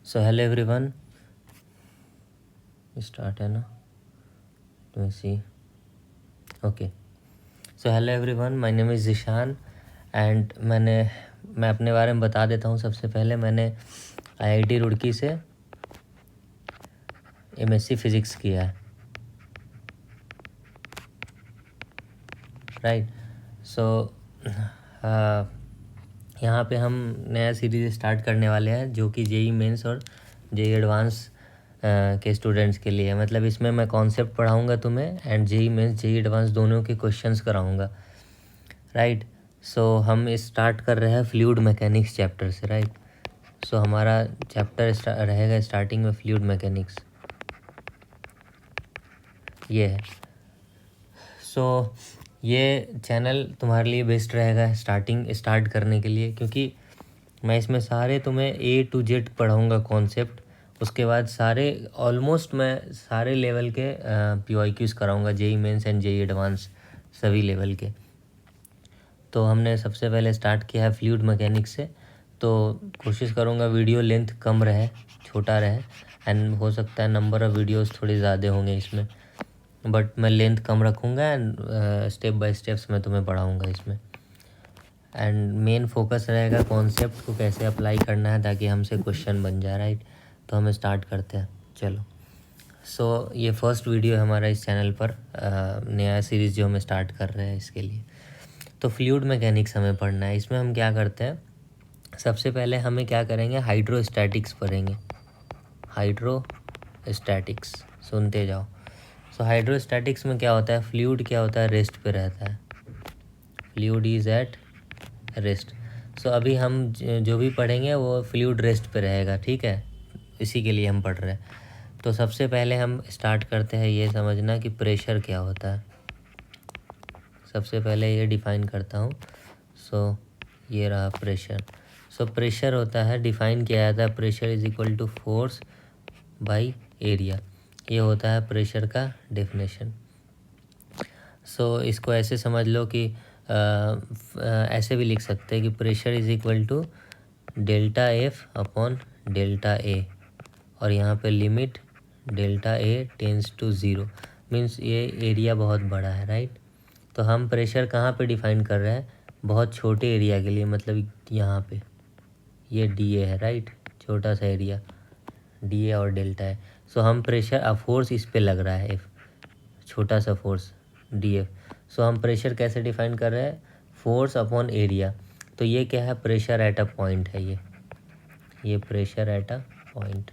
सो hello everyone, start है ना? To see okay. So hello everyone, my name is Zishan and मैं अपने बारे में बता देता हूँ। सबसे पहले मैंने आईआईटी रुड़की से एमएससी फिज़िक्स किया है, राइट। सो यहाँ पे हम नया सीरीज़ स्टार्ट करने वाले हैं जो कि जेई मेंस और जेई एडवांस के स्टूडेंट्स के लिए है। मतलब इसमें मैं कॉन्सेप्ट पढ़ाऊँगा तुम्हें and JEE Mains JEE advance दोनों के क्वेश्चंस कराऊँगा, राइट। सो हम स्टार्ट कर रहे हैं फ्लूइड मैकेनिक्स चैप्टर से, राइट। सो हमारा चैप्टर रहेगा स्टार्टिंग में फ्लूइड मैकेनिक्स, ये है। सो ये चैनल तुम्हारे लिए बेस्ट रहेगा स्टार्ट करने के लिए, क्योंकि मैं इसमें सारे तुम्हें ए टू जेड पढ़ाऊँगा कॉन्सेप्ट। उसके बाद ऑलमोस्ट मैं सारे लेवल के पीवाईक्यूज़ कराऊँगा, JEE Mains and JEE advance सभी लेवल के। तो हमने सबसे पहले स्टार्ट किया है फ्लूइड मैकेनिक्स से। तो कोशिश करूँगा वीडियो लेंथ कम रहे, छोटा रहे, एंड हो सकता है नंबर ऑफ़ वीडियोस थोड़े ज़्यादा होंगे इसमें, बट मैं लेंथ कम रखूँगा एंड स्टेप बाय स्टेप्स मैं तुम्हें पढ़ाऊँगा इसमें। एंड मेन फोकस रहेगा कॉन्सेप्ट को कैसे अप्लाई करना है ताकि हमसे क्वेश्चन बन जाए, राइट। तो हम स्टार्ट करते हैं, चलो। सो ये फर्स्ट वीडियो है हमारा इस चैनल पर, नया सीरीज़ जो हम स्टार्ट कर रहे हैं इसके लिए। तो फ्लूइड मैकेनिक्स हमें पढ़ना है। इसमें हम क्या करते हैं, सबसे पहले हमें क्या करेंगे, हाइड्रोस्टैटिक्स पढ़ेंगे। हाइड्रोस्टैटिक्स सुनते जाओ। सो हाइड्रोस्टैटिक्स में क्या होता है, फ्लूइड क्या होता है, रेस्ट पे रहता है। Fluid is at rest. So अभी हम जो भी पढ़ेंगे वो फ्लूइड रेस्ट पे रहेगा, ठीक है। इसी के लिए हम पढ़ रहे हैं। तो सबसे पहले हम स्टार्ट करते हैं ये समझना कि प्रेशर क्या होता है। सबसे पहले ये डिफ़ाइन करता हूँ। सो ये रहा प्रेशर। सो प्रेशर होता है, डिफ़ाइन किया जाता है, pressure is equal to force by area. ये होता है प्रेशर का डेफिनेशन। सो इसको ऐसे समझ लो कि ऐसे भी लिख सकते हैं कि pressure is equal to delta F upon delta A, और यहाँ पे limit delta A tends to zero. Means ये एरिया बहुत बड़ा है, राइट। तो हम प्रेशर कहाँ पे डिफ़ाइन कर रहे हैं, बहुत छोटे एरिया के लिए, मतलब यहाँ पे ये डी ए है, राइट। छोटा सा एरिया डी ए और डेल्टा है। सो हम प्रेशर फोर्स इस पे लग रहा है एफ, छोटा सा फोर्स डी एफ। सो हम प्रेशर कैसे डिफ़ाइन कर रहे हैं, फोर्स अपॉन एरिया। तो ये क्या है, प्रेशर एट अ पॉइंट है ये प्रेशर एट अ पॉइंट।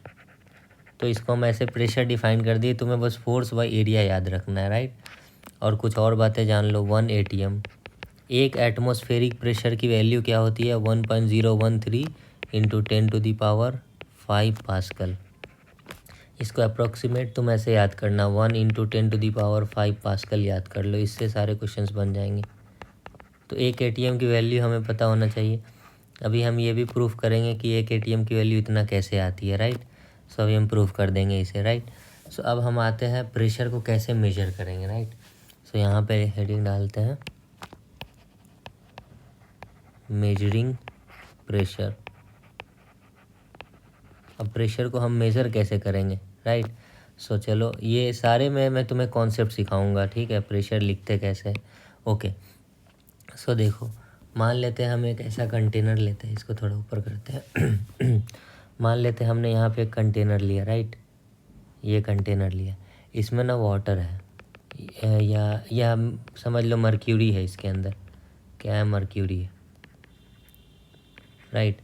तो इसको हम ऐसे प्रेशर डिफ़ाइन कर दिए, तुम्हें बस फोर्स बाई एरिया याद रखना है, राइट। और कुछ और बातें जान लो। 1 ATM, एक एटमॉस्फेरिक प्रेशर की वैल्यू क्या होती है, 1.013 इंटू 10⁵ पास्कल। इसको अप्रोक्सीमेट तुम ऐसे याद करना, 1 इंटू 10⁵ पास्कल याद कर लो, इससे सारे क्वेश्चंस बन जाएंगे। तो एक ATM की वैल्यू हमें पता होना चाहिए। अभी हम ये भी प्रूफ करेंगे कि एक ATM की वैल्यू इतना कैसे आती है, राइट। सो अभी हम प्रूफ कर देंगे इसे, राइट। सो अब हम आते हैं प्रेशर को कैसे मेजर करेंगे, राइट। सो यहाँ पे हेडिंग डालते हैं मेजरिंग प्रेशर। अब प्रेशर को हम मेज़र कैसे करेंगे, राइट। सो चलो ये सारे मैं तुम्हें कॉन्सेप्ट सिखाऊंगा, ठीक है। प्रेशर लिखते कैसे, ओके। सो देखो, मान लेते हैं हम एक ऐसा कंटेनर लेते हैं, इसको थोड़ा ऊपर करते हैं। मान लेते हैं हमने यहाँ पे एक कंटेनर लिया, राइट। ये कंटेनर लिया, इसमें ना वाटर है, या समझ लो मर्क्यूरी है इसके अंदर। क्या है, मर्क्यूरी है, राइट।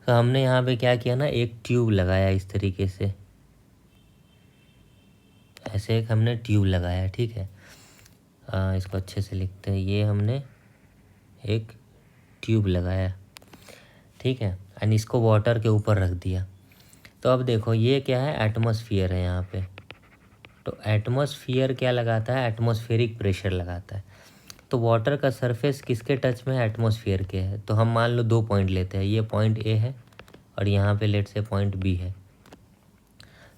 तो हमने यहाँ पे क्या किया ना, एक ट्यूब लगाया इस तरीके से, ऐसे एक हमने ट्यूब लगाया, ठीक है। इसको अच्छे से लिखते हैं, ये हमने एक ट्यूब लगाया, ठीक है। एंड इसको वाटर के ऊपर रख दिया। तो अब देखो ये क्या है, एटमॉस्फेयर है यहाँ पे। तो एटमॉस्फेयर क्या लगाता है, एटमॉस्फेरिक प्रेशर लगाता है। तो वाटर का सरफेस किसके टच में है, एटमॉस्फेयर के है। तो हम मान लो 2 पॉइंट लेते हैं, ये पॉइंट ए है और यहाँ पे लेट से पॉइंट बी है।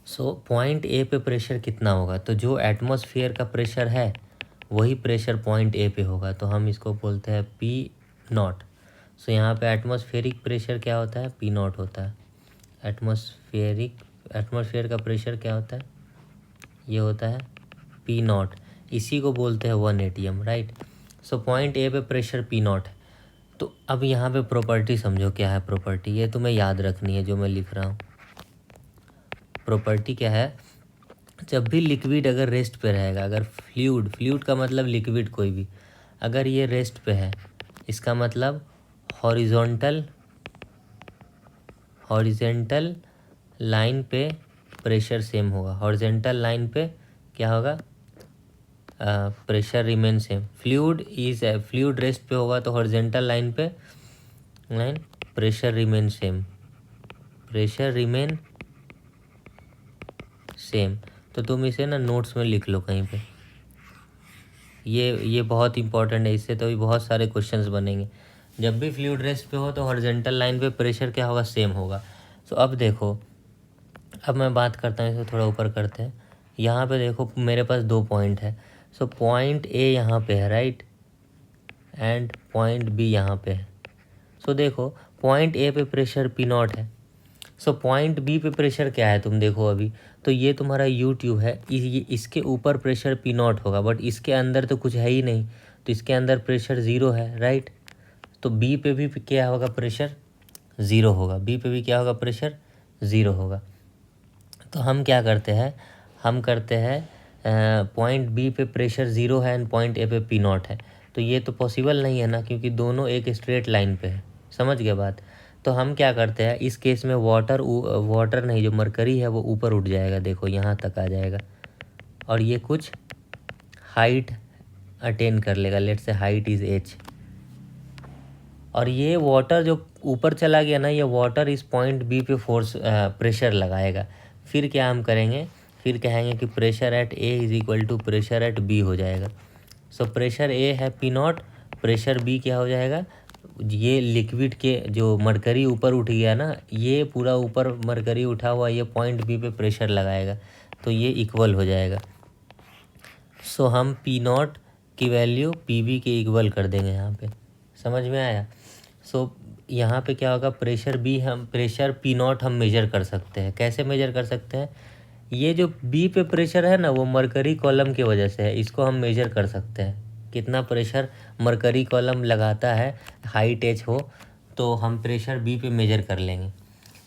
सो पॉइंट ए पे प्रेशर कितना होगा, तो जो एटमॉस्फेयर का प्रेशर है वही प्रेशर पॉइंट ए पे होगा। तो हम इसको बोलते हैं पी नॉट। सो यहाँ पे एटमॉस्फेरिक प्रेशर क्या होता है, पी नॉट होता है। एटमॉस्फेयर का प्रेशर क्या होता है, ये होता है पी नॉट, इसी को बोलते हैं 1 atm, right. So point A पे प्रेशर पी नॉट है। तो अब यहाँ पे प्रॉपर्टी समझो क्या है प्रॉपर्टी, ये तुम्हें याद रखनी है जो मैं लिख रहा हूँ। प्रॉपर्टी क्या है, जब भी लिक्विड अगर रेस्ट पे रहेगा, अगर फ्लूइड का मतलब लिक्विड कोई भी, अगर ये रेस्ट पे है, इसका मतलब हॉरिजेंटल लाइन पे प्रेशर सेम होगा। हॉरिजेंटल लाइन पे क्या होगा, pressure remain same. Fluid rest पे होगा तो horizontal line pressure remain same. तो तुम इसे ना नोट्स में लिख लो कहीं पे, ये बहुत इंपॉर्टेंट है, इससे तो भी बहुत सारे क्वेश्चंस बनेंगे। जब भी फ्लूइड रेस्ट पे हो तो हॉरिजॉन्टल लाइन पे प्रेशर क्या होगा, सेम होगा। तो अब देखो, अब मैं बात करता हूँ, इसे थोड़ा ऊपर करते हैं। यहाँ पे देखो मेरे पास 2 पॉइंट है। सो पॉइंट ए यहाँ पे है, राइट, एंड पॉइंट बी यहाँ पे है। सो देखो पॉइंट ए पे प्रेशर पी नॉट है। सो पॉइंट बी पे प्रेशर क्या है तुम देखो अभी, तो ये तुम्हारा यू ट्यूब है, इसके ऊपर प्रेशर पी नॉट होगा, बट इसके अंदर तो कुछ है ही नहीं, तो इसके अंदर प्रेशर 0 है, राइट। तो बी पे भी क्या होगा, प्रेशर 0 होगा, बी पे भी क्या होगा, प्रेशर 0 होगा। तो हम क्या करते हैं, पॉइंट बी पे प्रेशर 0 है एंड पॉइंट ए पे पी नॉट है, तो ये तो पॉसिबल नहीं है ना, क्योंकि दोनों एक स्ट्रेट लाइन पे है। समझ गए बात। तो हम क्या करते हैं इस केस में, वाटर नहीं, जो मरकरी है वो ऊपर उठ जाएगा, देखो यहाँ तक आ जाएगा, और ये कुछ हाइट अटेन कर लेगा, let's say height is h, और ये वाटर जो ऊपर चला गया ना, ये वाटर इस पॉइंट बी पे फोर्स प्रेशर लगाएगा। फिर क्या हम करेंगे, फिर कहेंगे कि pressure at A is equal to pressure at B हो जाएगा। सो प्रेशर ए है पी नॉट, प्रेशर बी क्या हो जाएगा, ये लिक्विड के जो मरकरी ऊपर उठ गया ना, ये पूरा ऊपर मरकरी उठा हुआ, ये पॉइंट बी पे प्रेशर लगाएगा, तो ये इक्वल हो जाएगा। सो हम पी नॉट की वैल्यू पी बी के इक्वल कर देंगे यहाँ पे। समझ में आया। सो यहाँ पे क्या होगा, प्रेशर पी नॉट हम मेजर कर सकते हैं। कैसे मेजर कर सकते हैं, ये जो बी पे प्रेशर है ना, वो मरकरी कॉलम की वजह से है, इसको हम मेजर कर सकते हैं। कितना प्रेशर मरकरी कॉलम लगाता है, हाइट एच हो, तो हम प्रेशर बी पे मेजर कर लेंगे।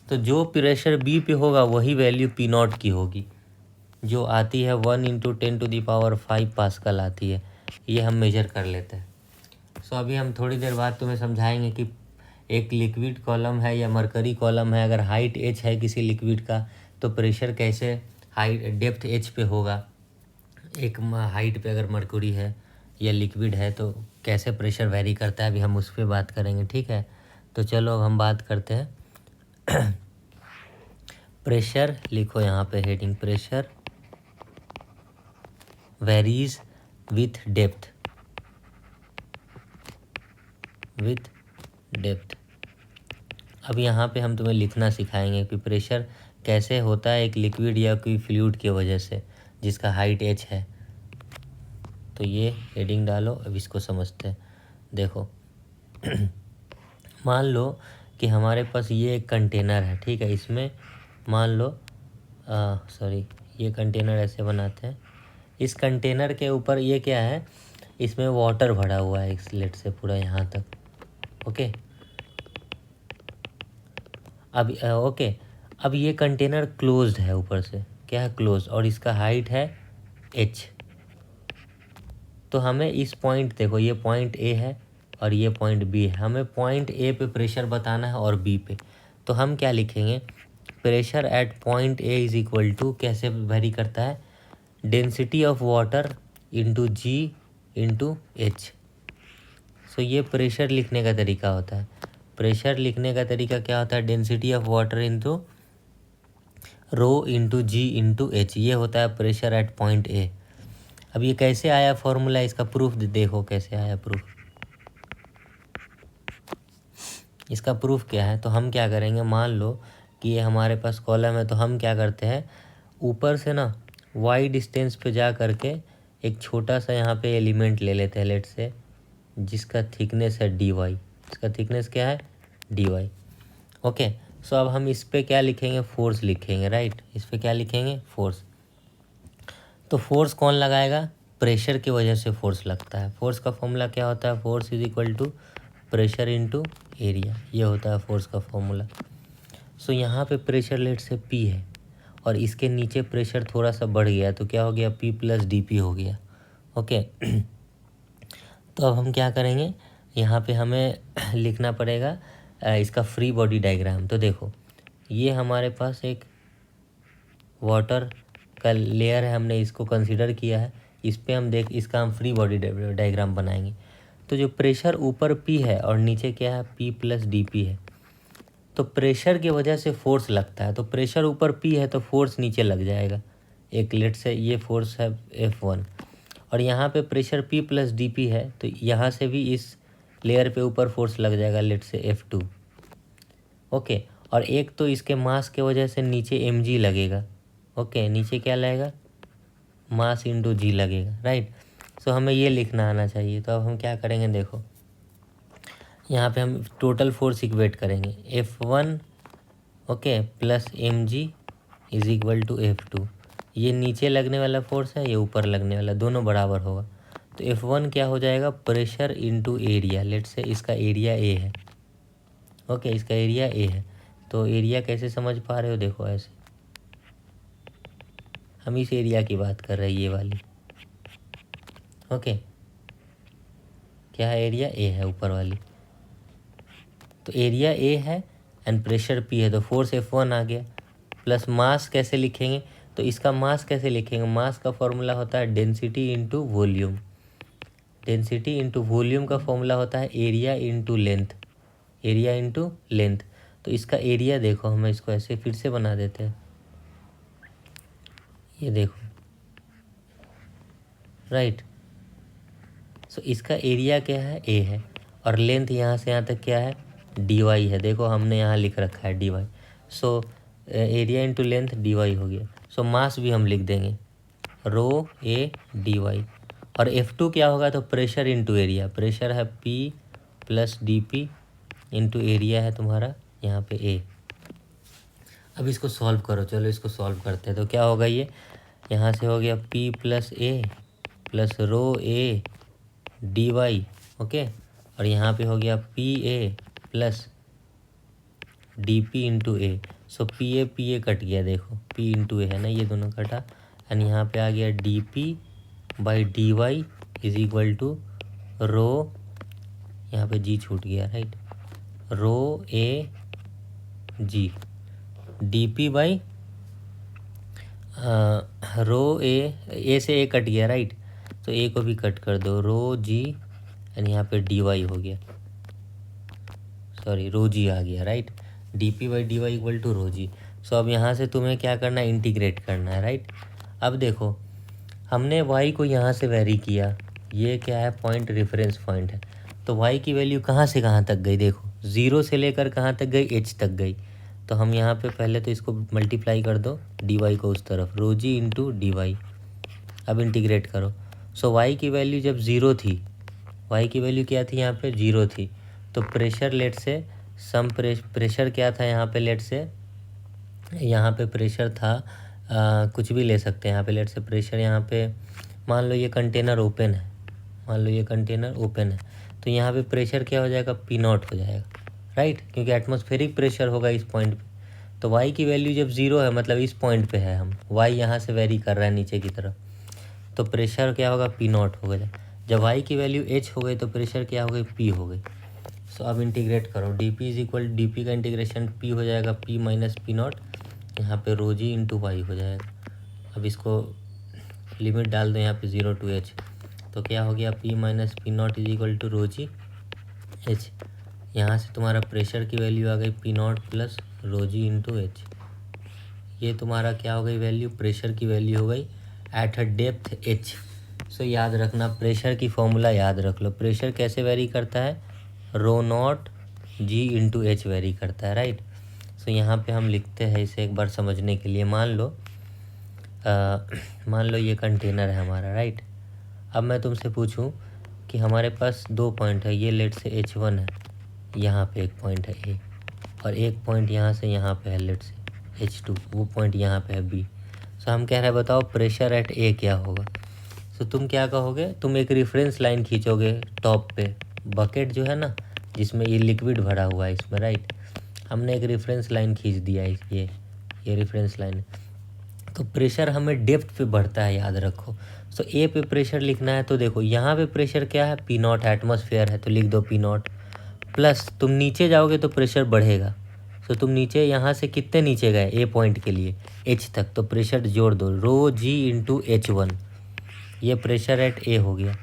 तो जो प्रेशर बी पे होगा वही वैल्यू पी नॉट की होगी, जो आती है 1 × 10⁵ पास्कल आती है, ये हम मेजर कर लेते हैं। सो अभी हम थोड़ी देर बाद तुम्हें समझाएंगे कि एक लिक्विड कॉलम है या मरकरी कॉलम है, अगर हाइट एच है किसी लिक्विड का, तो प्रेशर कैसे डेप्थ एच पे होगा। एक हाइट पे अगर मरकरी है या लिक्विड है तो कैसे प्रेशर वेरी करता है, अभी हम उस पर बात करेंगे, ठीक है। तो चलो अब हम बात करते हैं प्रेशर लिखो यहाँ पे heading, pressure varies with depth, अब यहाँ पे हम तुम्हें लिखना सिखाएंगे कि प्रेशर कैसे होता है एक लिक्विड या कोई फ्लूइड की वजह से जिसका हाइट h है। तो ये हेडिंग डालो, अब इसको समझते हैं। देखो मान लो कि हमारे पास ये एक कंटेनर है, ठीक है, इसमें मान लो ये कंटेनर ऐसे बनाते हैं। इस कंटेनर के ऊपर ये क्या है, इसमें वाटर भरा हुआ है, इस लेट से पूरा यहाँ तक, ओके। अब ये कंटेनर क्लोज्ड है, ऊपर से क्या है, क्लोज, और इसका हाइट है h। तो हमें इस पॉइंट, देखो ये पॉइंट a है और ये पॉइंट b है, हमें पॉइंट a पे प्रेशर बताना है और b पे। तो हम क्या लिखेंगे, pressure at point a is equal to, कैसे वेरी करता है, density of water into g into h। So ये प्रेशर लिखने का तरीका होता है। प्रेशर लिखने का तरीका क्या होता है, density of water into rho into g into h, ये होता है प्रेशर एट पॉइंट ए। अब ये कैसे आया फॉर्मूला, इसका प्रूफ देखो कैसे आया प्रूफ। इसका प्रूफ क्या है, तो हम क्या करेंगे, मान लो कि ये हमारे पास कॉलम है, तो हम क्या करते हैं, ऊपर से ना वाई डिस्टेंस पे जा करके एक छोटा सा यहाँ पे एलिमेंट ले लेते हैं, लेट से, जिसका थिकनेस है dy। इसका थिकनेस क्या है, dy, ओके। सो अब हम इस पे क्या लिखेंगे, फोर्स लिखेंगे, राइट। इस पे क्या लिखेंगे, फोर्स। तो फोर्स कौन लगाएगा, प्रेशर की वजह से फोर्स लगता है। फोर्स का फॉर्मूला क्या होता है, force is equal to pressure into area, ये होता है फोर्स का फॉर्मूला। सो यहाँ पे प्रेशर लेट से P है और इसके नीचे प्रेशर थोड़ा सा बढ़ गया तो क्या हो गया, P प्लस DP हो गया। ओके तो अब हम क्या करेंगे, यहाँ पे हमें लिखना पड़ेगा इसका फ्री बॉडी डायग्राम। तो देखो ये हमारे पास एक वाटर का लेयर है, हमने इसको कंसीडर किया है। इस पे हम इसका हम फ्री बॉडी डायग्राम बनाएंगे। तो जो प्रेशर ऊपर P है और नीचे क्या है, P प्लस DP है, तो प्रेशर की वजह से फोर्स लगता है। तो प्रेशर ऊपर P है तो फोर्स नीचे लग जाएगा। एक लेट से ये फोर्स है F1 और यहाँ पे प्रेशर P प्लस DP है तो यहाँ से भी इस लेयर पे ऊपर फोर्स लग जाएगा लेट से F2। ओके और एक तो इसके मास के वजह से नीचे mg लगेगा। ओके नीचे क्या लगेगा, मास इंटू जी लगेगा, राइट। सो हमें ये लिखना आना चाहिए। तो अब हम क्या करेंगे, देखो यहाँ पे हम टोटल फोर्स इक्वेट करेंगे, F1 okay plus mg is equal to F2। ये नीचे लगने वाला फोर्स है, ये ऊपर लगने वाला, दोनों बराबर होगा। तो F1 क्या हो जाएगा, प्रेशर इंटू एरिया। लेट से इसका एरिया A है। ओके इसका एरिया A है। तो एरिया कैसे समझ पा रहे हो, देखो ऐसे हम इस एरिया की बात कर रहे हैं, ये वाली। ओके क्या है, एरिया A है ऊपर वाली। तो एरिया A है एंड प्रेशर P है तो फोर्स F1 आ गया। प्लस मास कैसे लिखेंगे, तो इसका मास कैसे लिखेंगे, मास का फॉर्मूला होता है density into volume. Density into volume का फॉर्मूला होता है area into length. Area into length. तो इसका एरिया देखो, हम इसको ऐसे फिर से बना देते हैं, ये देखो, राइट। सो इसका एरिया क्या है, A है और लेंथ यहाँ से यहाँ तक क्या है, dy है। देखो हमने यहाँ लिख रखा है dy। So area into length dy हो गया। सो मास भी हम लिख देंगे रो A dy। और F2 क्या होगा, तो प्रेशर इंटू एरिया। प्रेशर है P plus DP into area है तुम्हारा यहाँ पे A। अब इसको सॉल्व करो, चलो इसको सॉल्व करते हैं। तो क्या होगा, ये यहाँ से हो गया P plus A plus row A dy। Okay और यहाँ पे हो गया PA plus DP into A। So PA cut गया, देखो P इंटू A है ना, ये दोनों कटा एंड यहाँ पे आ गया DP by dy is equal to rho, यहाँ पे G छूट गया, right, rho A G। DP by rho A से A कट गया, राइट। तो A को भी कट कर दो, रो G एंड यहाँ पे dy हो गया, सॉरी रो G आ गया, right. DP by dy equal to rho G। So अब यहाँ से तुम्हें क्या करना है, इंटीग्रेट करना है, राइट। अब देखो हमने y को यहाँ से वेरी किया, ये क्या है, पॉइंट रेफरेंस पॉइंट है। तो y की वैल्यू कहाँ से कहाँ तक गई, देखो 0 से लेकर कहाँ तक गई, h तक गई। तो हम यहाँ पे पहले तो इसको मल्टीप्लाई कर दो dy को उस तरफ, रो G इंटू dy। अब इंटीग्रेट करो। सो y की वैल्यू जब 0 थी, y की वैल्यू क्या थी, यहाँ पे 0 थी। तो प्रेशर लेट से प्रेशर क्या था यहाँ पे, लेट से यहाँ पे प्रेशर था कुछ भी ले सकते हैं यहाँ पे। लेट से प्रेशर यहाँ पे मान लो ये कंटेनर ओपन है, मान लो ये कंटेनर ओपन है, तो यहाँ पे प्रेशर क्या हो जाएगा, P0 हो जाएगा, राइट, क्योंकि एटमॉस्फेरिक प्रेशर होगा इस पॉइंट पे। तो y की वैल्यू जब 0 है मतलब इस पॉइंट पे है, हम y यहाँ से वेरी कर रहा है नीचे की तरफ, तो प्रेशर क्या होगा, P0 हो गया। जब y की वैल्यू h हो गई तो प्रेशर क्या हो गई, P हो गई। सो अब इंटीग्रेट करो, DP इज इक्वल DP का इंटीग्रेशन P हो जाएगा, P माइनस P0, यहाँ पे रो G इंटू वाई हो जाएगा। अब इसको लिमिट डाल दो यहाँ पे 0 to h, तो क्या हो गया, P minus P0 is equal to rho G h। यहाँ से तुम्हारा प्रेशर की वैल्यू आ गई P0 प्लस रो G इंटू h। ये तुम्हारा क्या हो गई वैल्यू, प्रेशर की वैल्यू हो गई एट अ डेप्थ h। सो याद रखना, प्रेशर की फॉर्मूला याद रख लो। प्रेशर कैसे वेरी करता है, rho not G into H vary करता है, राइट। सो यहाँ पे हम लिखते हैं इसे एक बार समझने के लिए। मान लो ये कंटेनर है हमारा, राइट। अब मैं तुमसे पूछूं कि हमारे पास 2 पॉइंट है, ये लेट से H1 है, यहाँ पे एक पॉइंट है A, और एक पॉइंट यहाँ से यहाँ पे है लेट से H2, वो पॉइंट यहाँ पे है B। सो हम कह रहे हैं बताओ प्रेशर एट A क्या होगा। सो तुम क्या कहोगे, तुम एक रेफरेंस लाइन खींचोगे टॉप पे, बकेट जो है ना जिसमें ये लिक्विड भरा हुआ है इसमें, राइट, हमने एक रेफरेंस लाइन खींच दिया है, ये रेफरेंस लाइन है। तो प्रेशर हमें डेप्थ पे बढ़ता है, याद रखो। सो ए पे प्रेशर लिखना है तो देखो यहाँ पे प्रेशर क्या है, पी नॉट एटमॉस्फेयर है, तो लिख दो पी नॉट, प्लस तुम नीचे जाओगे तो प्रेशर बढ़ेगा। सो तुम नीचे यहाँ से कितने नीचे गए ए पॉइंट के लिए, एच तक, तो प्रेशर जोड़ दो रो जी इंटू H1, ये प्रेशर एट ए हो गया।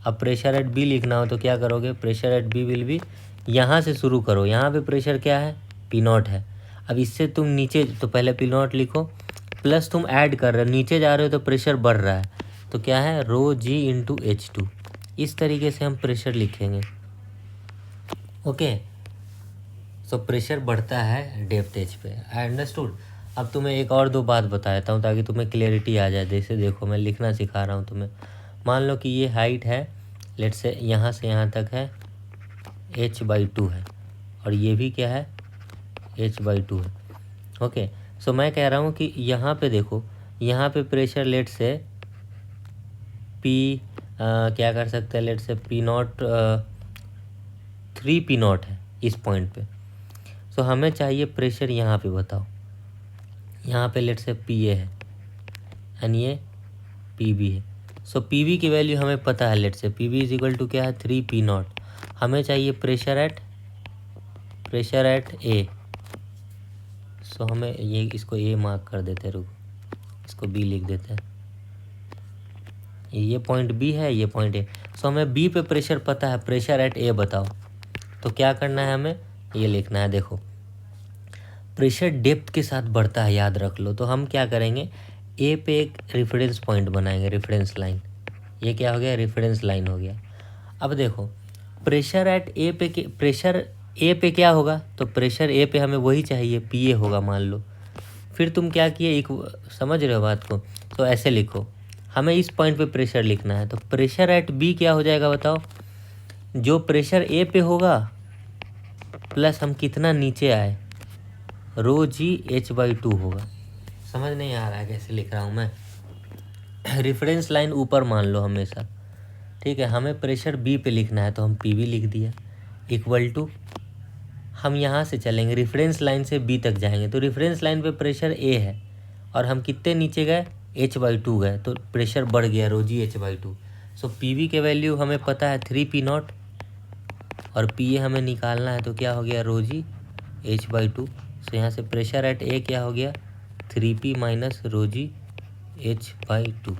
अब प्रेशर एट बी लिखना हो तो क्या करोगे, pressure at B will be, यहाँ से शुरू करो, यहाँ पे प्रेशर क्या है, पी नॉट है। अब इससे तुम नीचे, तो पहले पी नॉट लिखो, प्लस तुम ऐड कर रहे हो, नीचे जा रहे हो तो प्रेशर बढ़ रहा है, तो क्या है रो जी इंटू H2। इस तरीके से हम प्रेशर लिखेंगे। ओके, सो प्रेशर बढ़ता है डेप्थ एज पे, आई अंडरस्टूड। अब तुम्हें एक और दो बात बता देता हूँ ताकि तुम्हें क्लियरिटी आ जाए। जैसे देखो मैं लिखना सिखा रहा हूँ तुम्हें। मान लो कि ये हाइट है, लेट से यहाँ तक है h/2 है, और ये भी क्या है h/2 है। ओके, सो मैं कह रहा हूँ कि यहाँ पे देखो, यहाँ पे प्रेशर लेट से पी क्या कर सकते हैं, late say P not 3 P not है इस पॉइंट पे। सो हमें चाहिए प्रेशर यहाँ पे, बताओ यहाँ पे लेट से पी ए है एंड ये पी बी है। सो पी बी की वैल्यू हमें पता है, let's say P B is equal to क्या है 3 पी नॉट। हमें चाहिए प्रेशर एट ए। सो हमें ये इसको ए मार्क कर देते हैं, रुको इसको बी लिख देते हैं, ये पॉइंट बी है, ये पॉइंट ए। सो हमें बी पे प्रेशर पता है, प्रेशर एट ए बताओ। तो क्या करना है, हमें ये लिखना है, देखो प्रेशर डेप्थ के साथ बढ़ता है, याद रख लो। तो हम क्या करेंगे, ए पे एक रेफरेंस पॉइंट बनाएंगे, रेफरेंस लाइन। ये क्या हो गया, रेफरेंस लाइन हो गया। अब देखो प्रेशर एट ए पे, प्रेशर ए पे क्या होगा, तो प्रेशर ए पे हमें वही चाहिए, पी ए होगा मान लो। फिर तुम क्या किए, एक समझ रहे हो बात को, तो ऐसे लिखो, हमें इस पॉइंट पे प्रेशर लिखना है। तो प्रेशर एट बी क्या हो जाएगा बताओ, जो प्रेशर ए पे होगा प्लस हम कितना नीचे आए, रो जी h/2 होगा। समझ नहीं आ रहा है कैसे लिख रहा हूँ मैं। रेफरेंस लाइन ऊपर मान लो हमेशा, ठीक है। हमें प्रेशर बी पे लिखना है तो हम पी बी लिख दिया, इक्वल टू, हम यहाँ से चलेंगे रेफरेंस लाइन से बी तक जाएंगे, तो रेफरेंस लाइन पे प्रेशर ए है और हम कितने नीचे गए, h/2 गए, तो प्रेशर बढ़ गया रो जी h/2। सो पी बी के वैल्यू हमें पता है 3 पी नॉट, और पी ए हमें निकालना है, तो क्या हो गया रो जी h/2। सो यहाँ से प्रेशर एट ए क्या हो गया 3p माइनस रो जी h/2।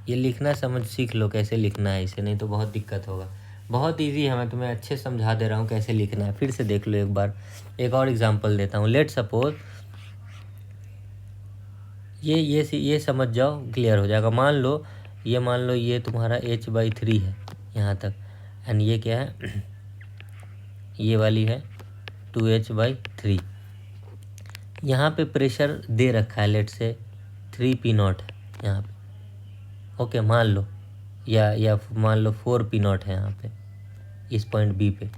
ये लिखना समझ सीख लो कैसे लिखना है इसे, नहीं तो बहुत दिक्कत होगा। बहुत इजी है, मैं तुम्हें अच्छे समझा दे रहा हूँ कैसे लिखना है। फिर से देख लो एक बार, एक और एग्जांपल देता हूँ। लेट सपोज ये समझ जाओ, क्लियर हो जाएगा। मान लो ये तुम्हारा h/3 है यहाँ तक, एंड ये क्या है ये वाली है 2h/3। यहाँ पे प्रेशर दे रखा है, लेट से 3 पी नॉट है यहाँ पे, ओके मान लो, या मान लो 4 पी नॉट है यहाँ पे इस पॉइंट बी पे।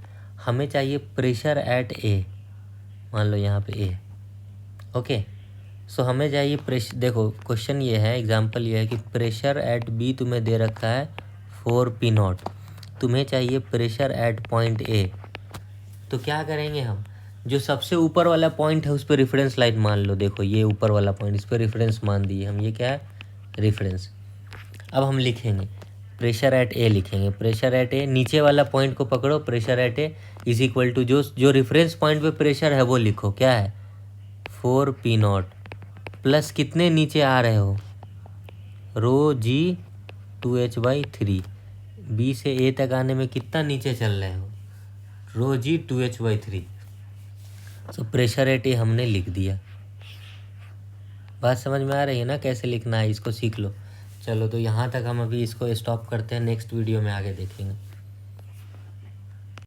हमें चाहिए प्रेशर एट ए, मान लो यहाँ पे ए, ओके। सो हमें चाहिए प्रेशर, देखो क्वेश्चन ये है, एग्जांपल ये है कि प्रेशर एट बी तुम्हें दे रखा है 4 पी नॉट, तुम्हें चाहिए प्रेशर एट पॉइंट ए। तो क्या करेंगे हम, जो सबसे ऊपर वाला पॉइंट है उस पर रेफरेंस लाइन मान लो, देखो ये ऊपर वाला पॉइंट, इस पर रेफरेंस मान दिए हम, ये क्या है रेफरेंस। अब हम लिखेंगे प्रेशर एट ए, लिखेंगे प्रेशर एट ए, नीचे वाला पॉइंट को पकड़ो, pressure at A is equal to जो रेफरेंस पॉइंट पे प्रेशर है वो लिखो, क्या है 4 पी नॉट, प्लस कितने नीचे आ रहे हो, रो जी 2h/3। बी से ए तक आने में कितना नीचे चल रहे हो, रो जी 2h/3। सो प्रेशर एट ए हमने लिख दिया। बात समझ में आ रही है ना कैसे लिखना है, इसको सीख लो। चलो तो यहाँ तक हम अभी इसको स्टॉप करते हैं, नेक्स्ट वीडियो में आगे देखेंगे।